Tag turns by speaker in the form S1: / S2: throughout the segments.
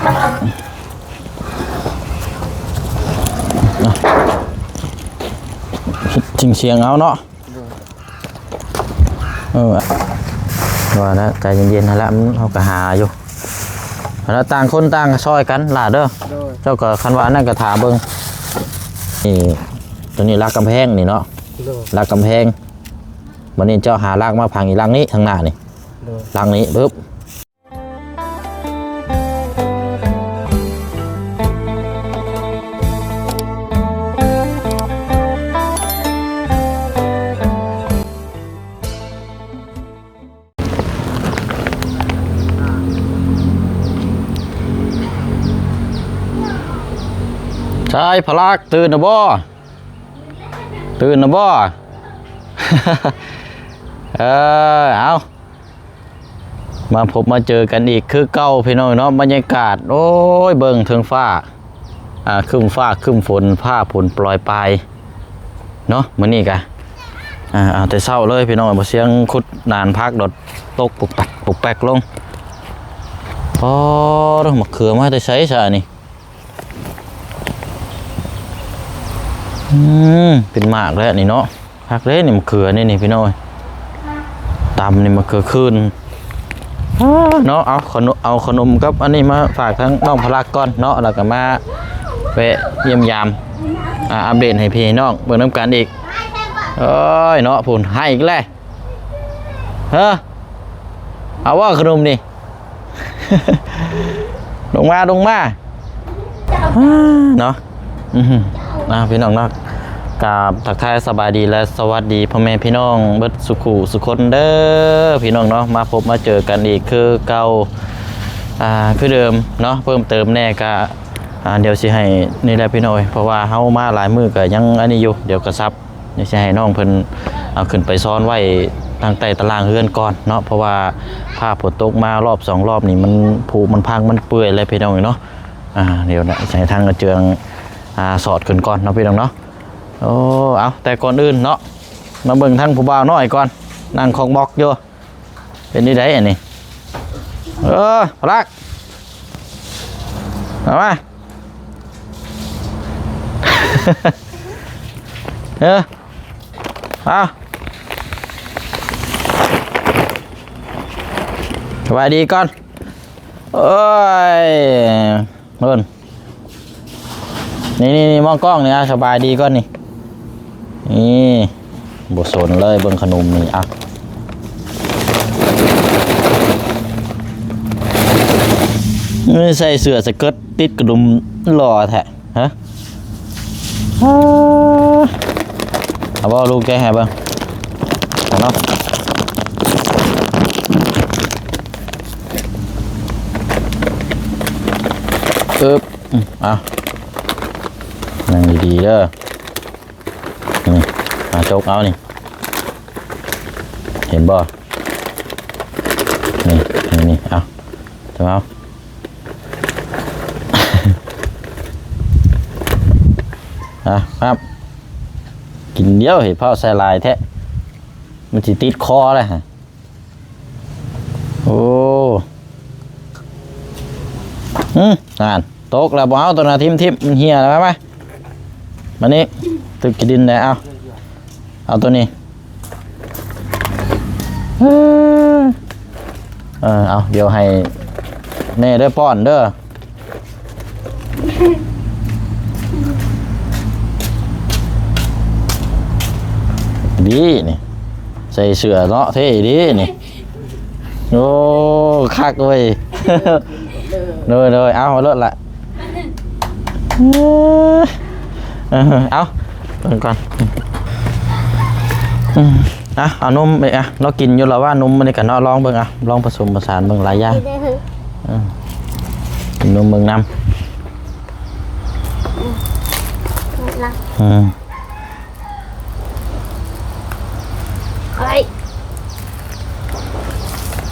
S1: ชิงเสียงเอาเนาะว่าแล้วใจเย็นๆแล้วเขาก็หาอยู่แล้วต่างคนต่างซอยกันหลาเด้อเจ้าก็คันว่านั่นก็ถาเบิ่งนี่ตัวนี้ลากกำแพงนี่เนาะลากกำแพงวันนี้เจ้าหาลากมาพังอีกลังนี้ทางหน้านี่ลังนี้ปึ๊บใช่พลักตื่นนะบ่ตื่นนะบ่ เอามาพบมาเจอกันอีกคือเก่าพี่น้องเนาะบรรยากาศโอ้ยเบิ่งเทิงฟ้าครึ้มฟ้าครึ้มฝนผ้าฝนปล่อยปลายเนาะมื้อนี้กะเอาแต่เช้าเลยพี่น้องบ่เสียงขุดนานพักดดตกปุกปักปุกแปกลงพอเรื่องมะเขือมาแต่ใช้ซะนี่เป็นหมากแล้วนี่เนาะพักเล่นี่มะเขือนี่พี่น้อยตำนี่มะเขือคืนเนาะเอาขนมกับอันนี้มาฝากทั้งน้องพลักก่อนเนาะแล้วก็มาแวะเยี่ยมยามอัปเดตให้พี่น้องเบิ่งน้ำกันอีกเอ้ยเนาะผุนให้อีกแล้วเอาว่าขนมนี่ ลงมาเนาะพี่น้องเนาะกับทักทายสบายดีและสวัสดีพ่อแม่พี่น้องเบิดสุขุสุคนเด้อพี่น้องเนาะมาพบมาเจอกันอีกคือเก่าคือเดิมเนาะเพิ่มเติมแน่ก็เดี๋ยวสิให้นี่แหละพี่น้อยเพราะว่าเฮามาหลายมื้อก็ยังอันนี้อยู่เดี๋ยวกระซับเดี๋ยวสิให้น้องเพิ่นเอาขึ้นไปซ้อนไว้ทางใต้ตารางเฮือนก่อนเนาะเพราะว่าผ้าฝนตกมารอบ2รอบนี่มันผุมันพังมันเปื่อยเลยพี่น้องเนาะเดี๋ยวนะใช้ทางกระเจืองสอดขึ้นก่อนเนาะพี่น้องเนาะโอ้เอาแต่ก่อนอื่นเนาะมาเบิ่งทั้งผู้บ่าวน้อยก่อนนั่งของบอกอยู่เป็นนี่ได้อันนี้พลักเอามา เอาสวัสดีก่อนโอ้ยเพิ่นนี่มองกล้องนี่สบายดีก่อนนี่บสนเลยเบิ่งขนมนี่ไม่ใส่เสื้อสเกิร์ตติดกระดุมหล่อแท้ฮะเอาบ่ลูกแกให้เบิ่งเนาะนั่งดีๆเด้อนี่โจกเอานี่เห็นบ่นี่เอาจะเอาครับกินเดียวเห็นพ่อใส่ลายแท้มันจะติดคอเลยฮะโอ้นั่นตกแล้วบ่เอาตัวน่ะทิ่มมันเหี่ยแล้วไหมมานี่ตึกกินดินได้เอาตัวนี้เอาเดี๋ยวให้แน่ได้ป้อนเด้อดีนี่ใส่เสื้อเนาะเท่ดีนี่โอ้คักเว้ยเลยเอาเลิศละเอาก่อนเอานมไปเรากินอยู่แล้วว่านมมันนี่กันเนาะลองเบิ่งลองผสมผสานเบิ่งหลายอย่างกินนมเบิ่งน้ำ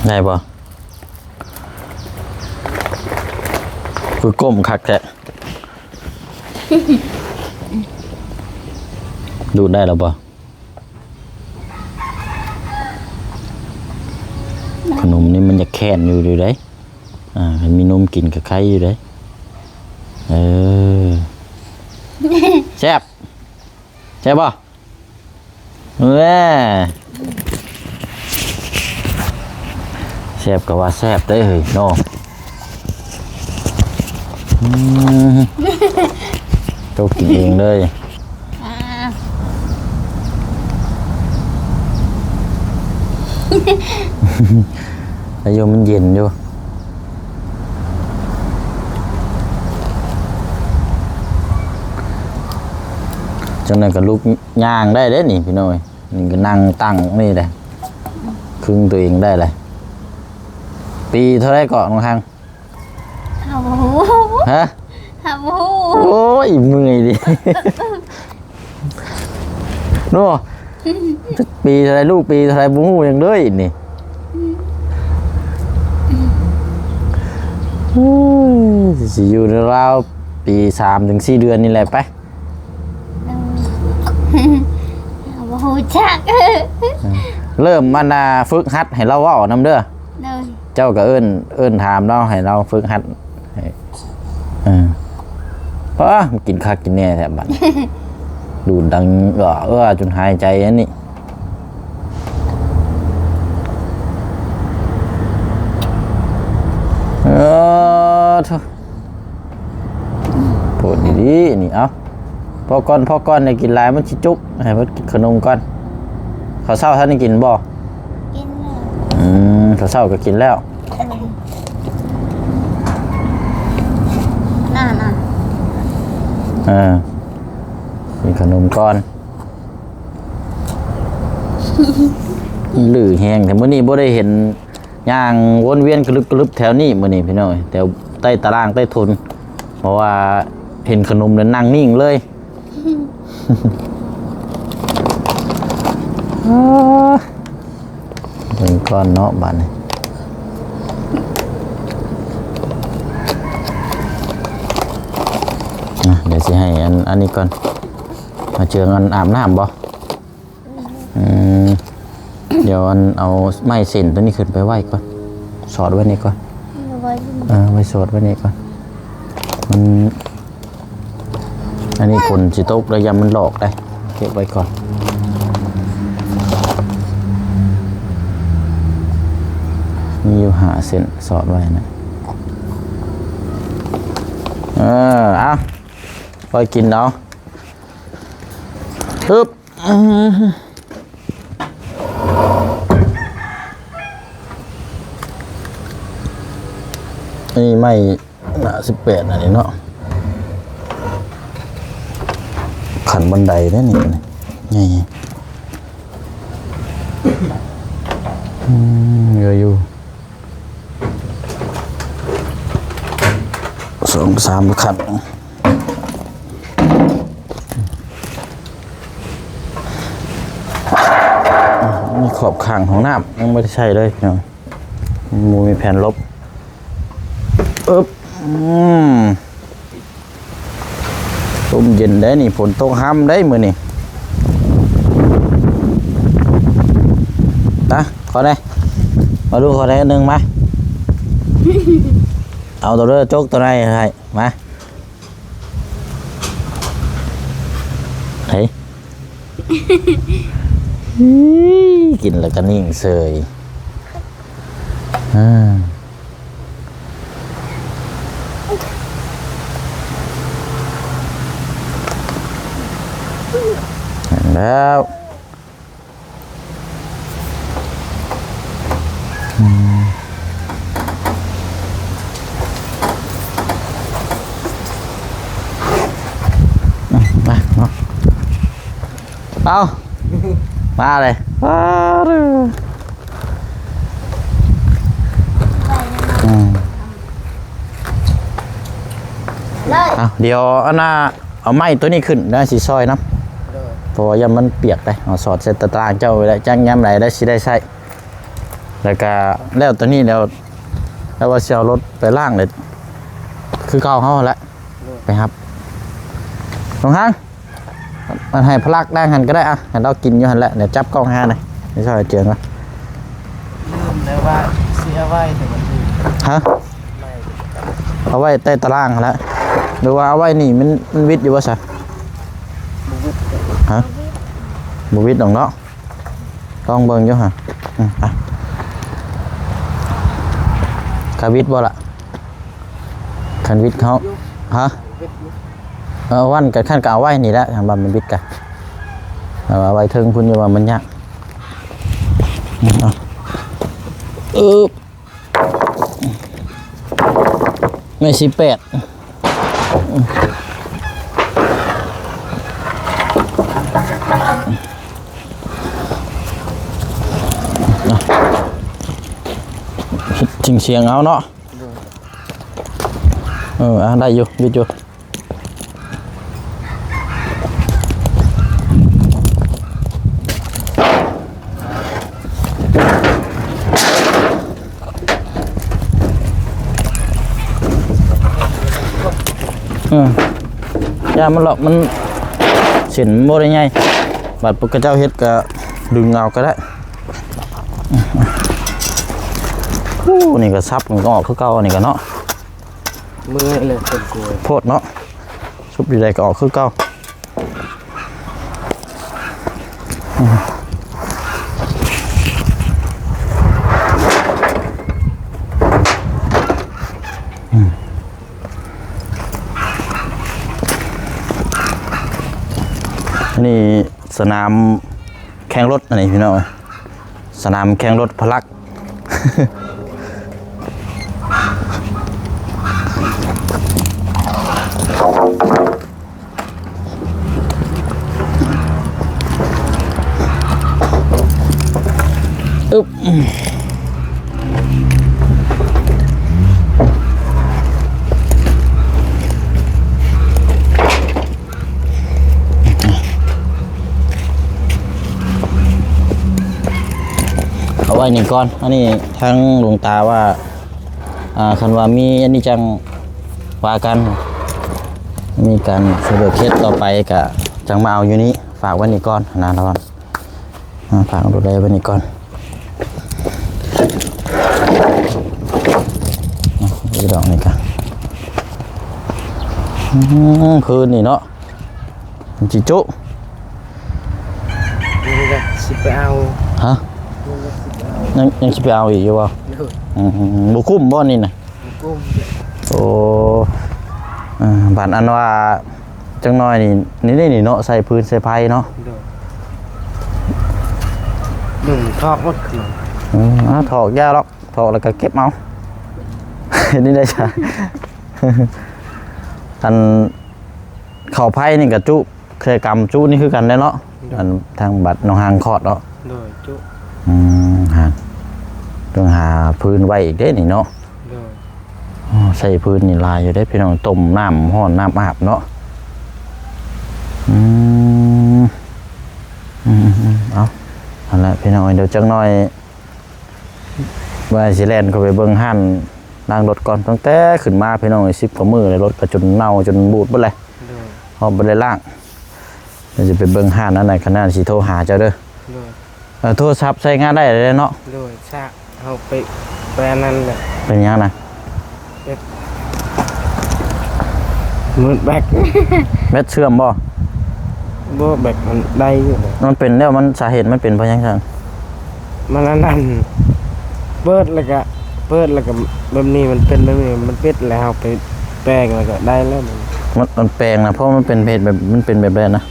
S1: ได้บ่คือก้มคักแท้ดูได้แล้วบ่ขนมนี่มันจะแค้นอยู่ได้ ให้มีนมกินกับไข่อยู่เด้แซ่บใช่ป่ะแซ่บก็ว่าแซ่บได้เฮ้ยโน่เจ้ากินเองเลยอายุมันเย็นอยู่จังนั้นก็ลุกย่างได้เด้นี่พี่น้อยนี่ก็นั่งตั้งนี่เลยครึ่งตัวเองได้เลยปีเท่าไรเกาะน้องฮังฮะโอ้ยเมื่อยดิโน่ปีเท่าไรลูกปีเท่าไรบุ้งหูยังด้วยนี่สิอยู่ในราวปี3-4 เดือนนี่แหละไปเริ่มมานาฝึกฮัดให้เราเว้านํเด้อเจ้าก็เอิ้นถามเราให้เราฝึกฮัดเพราะมันกินคักกินแน่แท้บัดดูดังจนหายใจอันนี้ปวดดีๆนี่เอาพอก่อนได้กินลายมันชิจุกให้มันกินขนมก่อนข้าวเช้าท่านได้กินบ่กินแล้วข้าวเช้าก็กินแล้วน่ะกินขนมก่อนหลือแห้งแต่มื้อนี้บ่ได้เห็นย่างวนเวียนกลึบแถวนี้มื้อนี้พี่น้อยแถวใต้ตารางใต้ทุนเพราะว่าเห็นขนมแล้วนั่งนิ่งเลยเป็นก้อนเนาะบ้านนี้เดี๋ยวสิให้อันนี้ก่อนมาเจอกันอาบน้ำบ่เดี๋ยวเอาไม้เส้นตัวนี้ขึ้นไปไหว้ก่อนสอดไว้นี่ก่อนไว้สอดไว้นี่ก่อนอันนี้คนจิตกระยำมันหลอกได้เก็บไว้ก่อนมีอยู่หาเส้นสอดไว้นะเอาไปกินเนาะฮึบนี่ไม่18อันนี้เนาะขันบันไดได้นี่นี่เยอะอยู่2-3 ขันมีขอบข้างของน้ำยังไม่ได้ใช้เลยเนาะมูมีแผ่นลบลมเย็นได้นี่ฝนตกห้ำได้มือนี่นะขอได้มาดูขอได้หนึ่งมาเอาตัวเด้อโจกตัวไหนให้มาเฮ้ยกินแล้วก็นิ่งเสยแล้วมาเนาะเอามาเลยเอาเดี๋ยวเอาไม้ตัวนี้ขึ้นได้สีซอยนะเพราะว่ายามมันเปียกไปเอาสอดเส้นตารางเจ้าไว้แล้วจ้างย้ำไหนได้สิได้ใส่แล้วก็แล้วตัวนี้แล้วว่าเสียรถไปล่างเลยคือเก่าเขาแล้วไปครับตรงห้างมันให้พลักได้หันก็ได้อ่ะให้เรากินอยู่หันแหละเดี๋ยวจับกล้องห้าหน่อยไม่ใช่เจียงวะ
S2: ลืมแล้วว่าเสียไว้แต่มันดู
S1: ฮะ เอาไว้ใต้ตารางแล้วหรือว่าเอาไว้นี่มันวิทย์อยู่ว่าซะฮะบ่วิทย์ดอกเนาะต้องเบิ่งอยู่ฮะไปคาวิทย์บ่ล่ะคันวิทย์เขาฮะวันกับขั้นก็เอาไว้นี่แหละทางบ้านมันวิทย์กันเอาไว้เทิงพุ่นอยู่ว่ามันยากไม่18ชิงเสียงเอาเนาะได้อยู่วิทย์อยู่ยามันหลอกมันเส้นโมได้ไงบัดพวกเจ้าเฮ็ดก็ดึงเอาก็ได้นี่ก็ซับมันก็ออกคือเก่าอันนี้ก็เนาะมือเลยเป็นกลัวโพดเนาะซุบอยู่ใดก็ออกคือเก่านี่สนามแข่งรถอันนี้พี่น้องสนามแข่งรถพลักเอาไว้นี่ก่อนอันนี้ทั้งหลวงตาว่าคันว่ามีอันนี้จังว่ากันมีการเสด็จเคสต่อไปกะจังมาเอาอยู่นี้ฝากไว้นี่ก่อนนะระวังฝากดูแลไว้นี่ก่อนดูดอกนี่กันคืนนี่เนาะจิจุสิไปเอาฮะยังสิไปเอาอีกอยู่บ่บุคุ้มบ่นี่นะโอ้บ้านอันว่าจังน้อยนี่เนาะใส่พื้นใส่ไผ่เนาะทอกมันถอกยาหรอกถอกแล้วก็เก็บเอานี่ได้ใช่อันเข่าไผ่นี่กับจุเคยกำจุนี่คือกันได้เนาะอันทางบัดน้องหางคอดเนาะจุหางต้องหาพื้นไว้อีกได้นี่เนาะใส่พื้นนี่ลายอยู่ได้พี่น้องต้มน้ำห้อนน้ำอาบเนาะเอาอันละพี่น้องเดี๋ยวจังน้อยว่าสิแลนก็ไปเบิ่งหั่นล้างรถก่อนตั้งแต่ขึ้นมาพี่น้อง10 กว่ามื้อเลยรถก็จนเน่าจนบูดหมดเลยพอบ่ได้ล้างเดี๋ยวจะไปเบิ่งหั่นอันไหนขนาดสิโทรหาเจ้าเด้อโทรศัพท์ใช้งานได้เลยเนาะโดยชะเอาไปนั่นแหละเป็นยังนะมืดแบกแบตเชื่อมบ่แบกมันได้อยู่มันเป็นแล้วมันสาเหตุมันเป็นเพราะยังไงมันนั่นเปิดแล้วก็แบบนี้มันเป็นแบบนี้มันปิดแล้วไปแปลงแล้วก็ได้แล้วมันแปลงนะเพราะมันเป็นเพจแบบมันเป็นแบบนั้นนะ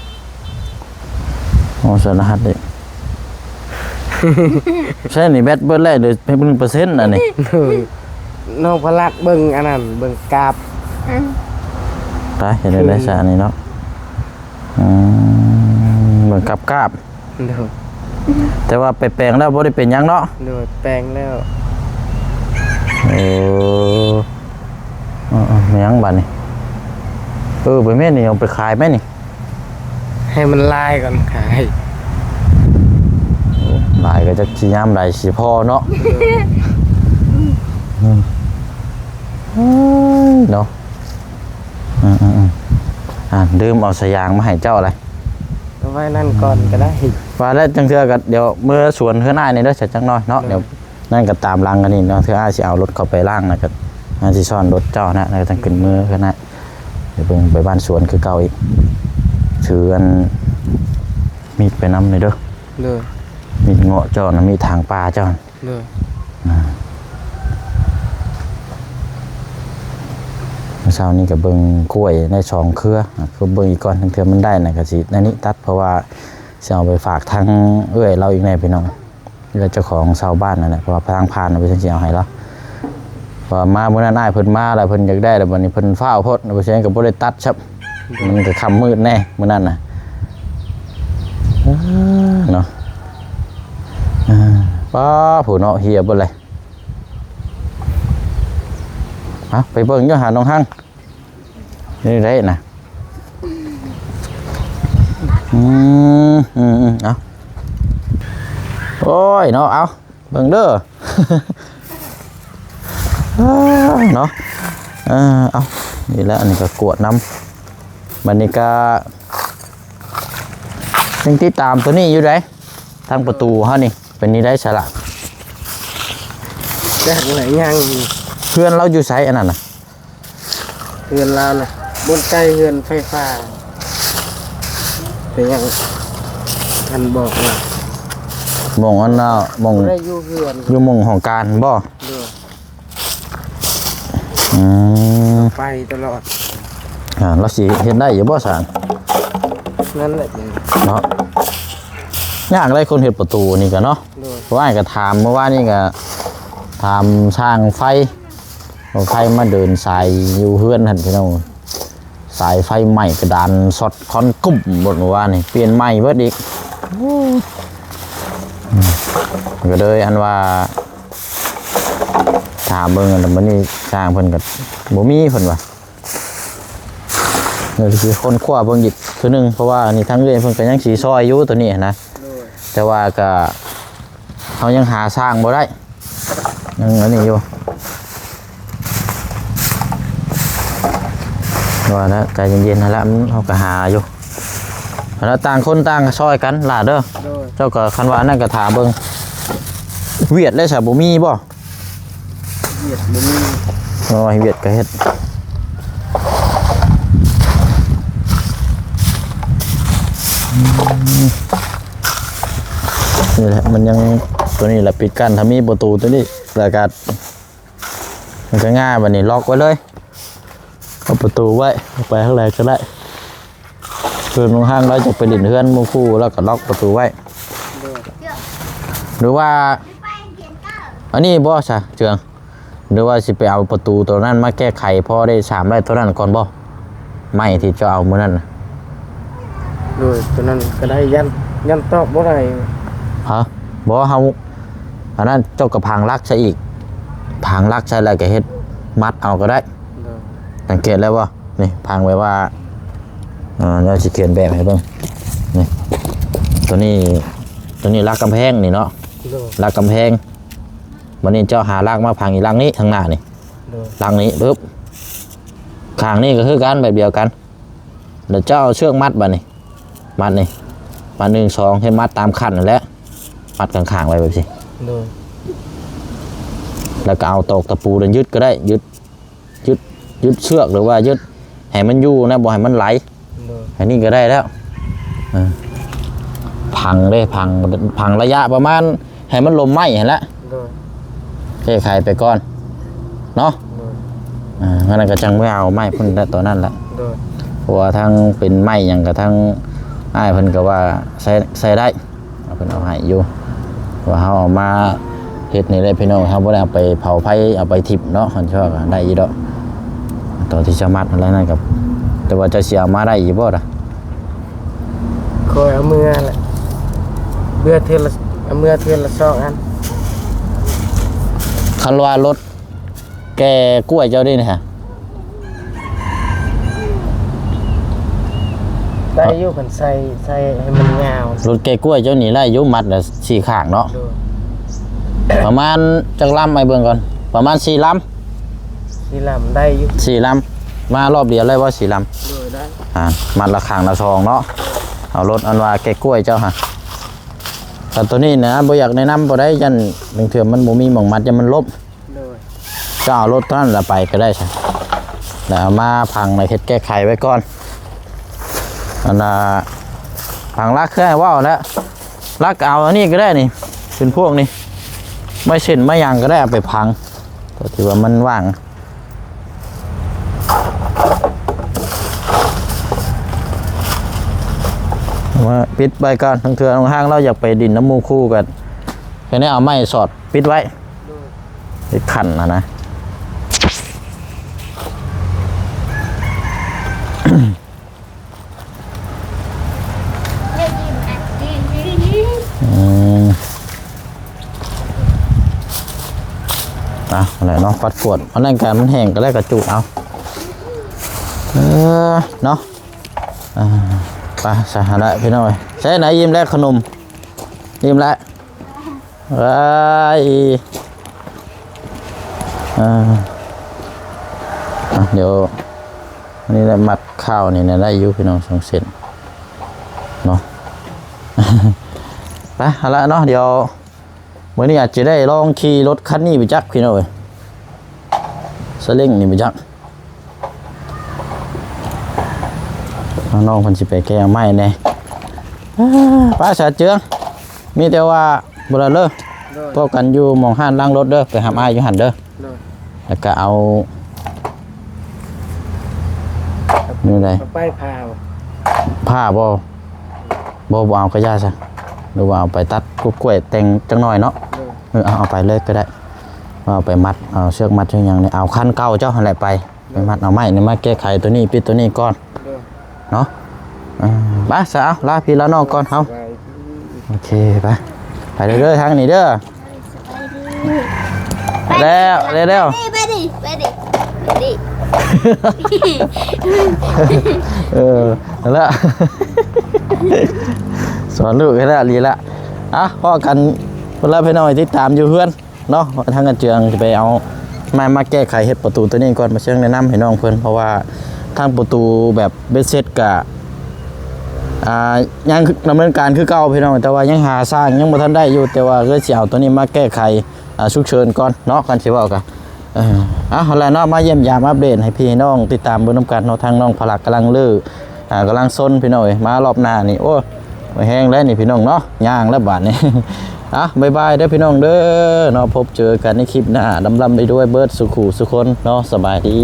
S1: โอ้สารพัดเลยใช่นี่แบตเบิร์ดแรกเดี๋ยวเป็น1%อันนี้น้องพลัดเบิ้งอันนั้นเบิ้งกาบตายเห็นได้สารนี่เนาะเบิ้งกาบแต่ว่าไปแปลงแล้วบ่ได้เป็นยังเนาะโดยแปลงแล้วไม่ยังบ้านนี่ไปแม่นี่เอาไปขายไหมนี่ให้มันลายก่อนขายลายก็จะชี้ย้ำลายสีพ่อเนาะเนาะดื่มเอาสายางมาให้เจ้าอะไรเอาไว้นั่นก่อนก็ได้ว่าแล้วจังเทื่อกันเดี๋ยวเมื่อสวนเทื่อหน้านี่ได้เสร็จจังน้อยเนาะเดี๋ยวนั่นก็ตามรังกันนี่เนาะเทื่ออ้ายสิเอารถเข้าไปล่างนะครับ มาสิซ่อนรถเจ้านะแล้วทางขึ้นมือก็นะเดี๋ยวเบิ่งไปบ้านสวนคือเก่าอีกถืออันมีดไปนำเลยเด้อ
S2: เลย
S1: มีดเงาะเจ้านะมีทางปลาเจ้า
S2: เลย
S1: เช้านี้กับเบิ่งกล้วยได้2เครือคือเบิ่งอีกก่อนทั้งเทื่อมันได้นะก็สิอันนี้ตัดเพราะว่าสิเอาไปฝากทางเอ้ยเราอีกแน่พี่น้องแล้วเจ้าของชาวบ้านนั่นแหละเพราะว่าทางผ่านเอาไปสิเอาให้แล้วว่ามาเมื่อนั้นอ้ายเพิ่นมาแล้วเพิ่นอยากได้แล้วบัดนี้เพิ่นฟ้าวโพดบ่ใช่ก็บ่ได้ตัดครับมันก็ค่ำมืดแน่มื้อนั้นน่ะเนาะป้าผู้เนาะเหียเบิดเลยไปเบิ่งอยู่หาน้องหั่งนี่ได้น่ะเอาโอ้ยเนาะเอาเบิ่งเด้อเนาะเอานี่แล้วอันนี้ก็กวดน้ำบันนี้ก็ยังติดตามตัวนี้อยู่ได้ทางประตูเฮานี่เป็นนี้ได้ฉลาด
S2: แต่ไหนยัง
S1: เพื่อนเราอยู่ไสอันนั้นน่ะ
S2: เฮือนเราน่ะบนใกล้เฮือนไฟฟ้าเป็นยังท่านบอกว่
S1: ามองอันน่ะมอง
S2: ได้อยู่เฮือน
S1: อยู่มองของการบ่
S2: ไปตลอด
S1: เราสิเห็นได้อยู่บ่สาร
S2: นั่นแหละ
S1: เนาะยากเลยคนเห็นประตูนี่กันเนาะเพราะว่าก็ถามเมื่อวานนี่ก็ถามช่างไฟมาเดินสายอยู่เฮือนหั่นพี่น้องสายไฟใหม่กระดานสดคอนกุ้มหมดเมื่อวานนี่เปลี่ยนใหม่เบิดอีกก็เลยอันว่าถามเบิ่งแล้วมันนี่สร้างเพิ่นก็บ่มีเพิ่นว่าเดี๋ยวสิคนคว้าเบิ่งอีกคือนึงเพราะว่านี่ทั้งเรื่องเพิ่นก็ยังสิซอยอยู่ตัวนี้นะแต่ว่าก็เฮายังหาสร้างบ่ได้ยังอันนี้อยู่ว่านะใจเย็นๆนั่นแหละเฮาก็หาอยู่แล้วต่างคนต่างซอยกันล่ะเด้อเจ้าก็คันว่านั่นก็ถามเบิ่งเวียดเลยซะบ่มีบ่
S2: เวียดบ่มี
S1: เวียดก็เฮ็ดนี่แหละมันยังตัวนี้แหละปิดกั้นถ้ามีประตูตัวนี้ประกาศมันก็ง่ายบัดนี้ล็อกไว้เลยเอาประตูไว้ไปข้างในก็ได้เพื่อนห้างเราจะไปดินเฮือนมู่คู่แล้วก็ล็อกประตูไว้หรือว่าอันนี้บ่ซะเจืองหรือว่าสิไปเอาประตูตัวนั้นมาแก้ไขพอได้3ได้ตัวนั้นก่อนบ่ไม่ที่จะเอามื้อนั้น
S2: โดยตัวนั้นก็ได้ยันตอกบ่ได้
S1: ฮะบ่เฮาอันนั้นเจ้ากับพังรักซะอีกพังรักใช่แล้วก็เฮ็ดมัดเอาก็ได้สังเกตแล้วบ่นี่พังไว้ว่าเราสิเขียนแบบให้เบิ่งนี่ตัวนี้รักกำแพงนี่เนาะรักกำแพงวันนี้เจ้าหารักมาพังอีกรักนี้ทางหน้านี่รักนี้ปึ๊บข้างนี้ก็คือกันแบบเดียวกันเดี๋ยวเจ้าเชือกมัดบัดนี้มัดนี่มัด1 2ให้มัดตามขั้นนั่นแหละมัดข้างๆไว้แบบสิแล้วก็เอาตอกตะปูเดินยึดก็ได้ยึดเชือกหรือว่ายึดให้มันอยู่นะบ่ให้มันไหลอันนี้ก็ได้แล้วพังได้พังระยะประมาณให้มันลมไหม้เห็นแล้วแก้ไขไปก่อนเนาะงั้นก็จังไม่เอาไหม้พุ่นได้ตัวนั้นแหละเพราะว่าทั้งเป็นไหม้อย่างกับทั้งอ้ายเพิ่นก็ว่าใส่ได้เพิ่นเอาให้อยู่ว่าเฮาเอามาเฮ็ดนี่ได้พี่น้องเฮาบ่ได้เอาไปเผาไฟเอาไปทิ่มเนาะคันชอบได้อีดอกตัวที่จะมัดอะไรนั่นกับแต่ว่าจะเสียมาได้อีบ่ล่ะ
S2: คอยเอามือแหละเบื่อเทือนละเอามือเทือนละ2อัน
S1: คันว่ารถแกกล้วยเจ้านี่นะฮะ
S2: ได้อยู่กันใส่ให้มันยาว
S1: รถแกกล้วยเจ้านี่ได้อยู่มัดละ4ข้างเนาะประมาณจักลำไปเบิ่งก่อนประมาณ4ลำ
S2: ได้อยู่
S1: 4ลำมารอบเดียวเลยว่า4ลำ
S2: ได้
S1: มัดละข้างละ2เนาะเอารถอันว่าแกกล้วยเจ้าฮะแต่ตัวนี้นะบ่อยากแนะนำบ่ได้ยันบางเทื่อมันบ่มีหม่องมัดยันมันลบ ก็เอารถนั่นละไปก็ได้ใช่แล้วเอามาพังในเฮ็ดแก้ไขไว้ก่อนอันน่ะพังลักแค่ว่าวแล้วลักเอาอันนี้ก็ได้นี่เป็นพวกนี้ไม่เช่นไม่ยังก็ได้เอาไปพังแต่ที่ว่ามันว่างมาปิดไว้ก่อนทั้งเทือทั้งห้างเราอยากไปดินน้ำมูคู่กันแค่นี้เอาไม้สอดปิดไว้ปิดขันนะ อะไรเนาะปัดขวดอันนั้นการมันแห้งก็ได้กระจุกเอาเนาะไปใส่หาได้พี่น้อยใช่ไหนยิ้มแล้วขนมยิ้มแล้วเดี๋ยวนี่ได้มัดข้าวนี่ได้อยู่พี่น้อง2 เส้นเนาะไปเอาละเนาะเดี๋ยววันนี้อาจจะได้ลองขี่รถคันนี้ไปจักพี่น้อยสลิงนี่ไปจักน้องคนสิไปแก้ไม้แน่ป้าสาเจืองมีแต่ว่าบุระเลิกพวกกันอยู่มองห้านล้างรถเด้อไปหาไม้อยู่หันเด้อแล้วก็เอานี่อะไร
S2: ไป
S1: ผ้าบ่เอากระยาซะหรือว่าเอาไปตัดกล้วยแต่งจังหน่อยเนาะเอาไปเลยก็ได้เอาไปมัดเอาเชือกมัดเชือกอย่างนี้เอาคันเก่าเจ้าอะไรไปมัดเอาไม้นี่มาแก้ไขตัวนี้ปิดตัวนี้ก่อนเนาะไปสาวลาพี่ลาน้องก่อนเอาโอเคไปเด้อทางนี้เด้อแล้ว
S3: ไปดิ
S1: นั่นแหละสอนลูกให้ได้ดีละพ่อกันเวลาไปหน่อยที่ตามอยู่เพื่อนเนาะทางกันเจืองจะไปเอามาแก้ไขเฮ็ดประตูตัวนี้ก่อนมาเชื่องแนะนำให้น้องเพื่อนเพราะว่าทางประตูแบบเบสเซ็ตกะยังดำเนินการคือเก่าพี่น้องแต่ว่ายังหาสร้างยังบ่ทันได้อยู่แต่ว่าก็สิเอาตัวนี้มาแก้ไขฉุกเฉินก่อนเนาะกันสิเว้ากันเอาล่ะเนาะมาเยี่ยมยามอัปเดตให้พี่น้องติดตามเบิ่งนำกันเนาะทางน้องพลักกำลังลื้อกำลังซนพี่น้องมารอบหน้านี่โอ้แห้งแล้วนี่พี่น้องเนาะย่างแล้วบาดนี้บ๊ายบายเด้อพี่น้องเด้อเนาะพบเจอกันในคลิปหน้าลำได้ด้วยเบิร์ดสุขุสุคนเนาะสบายดี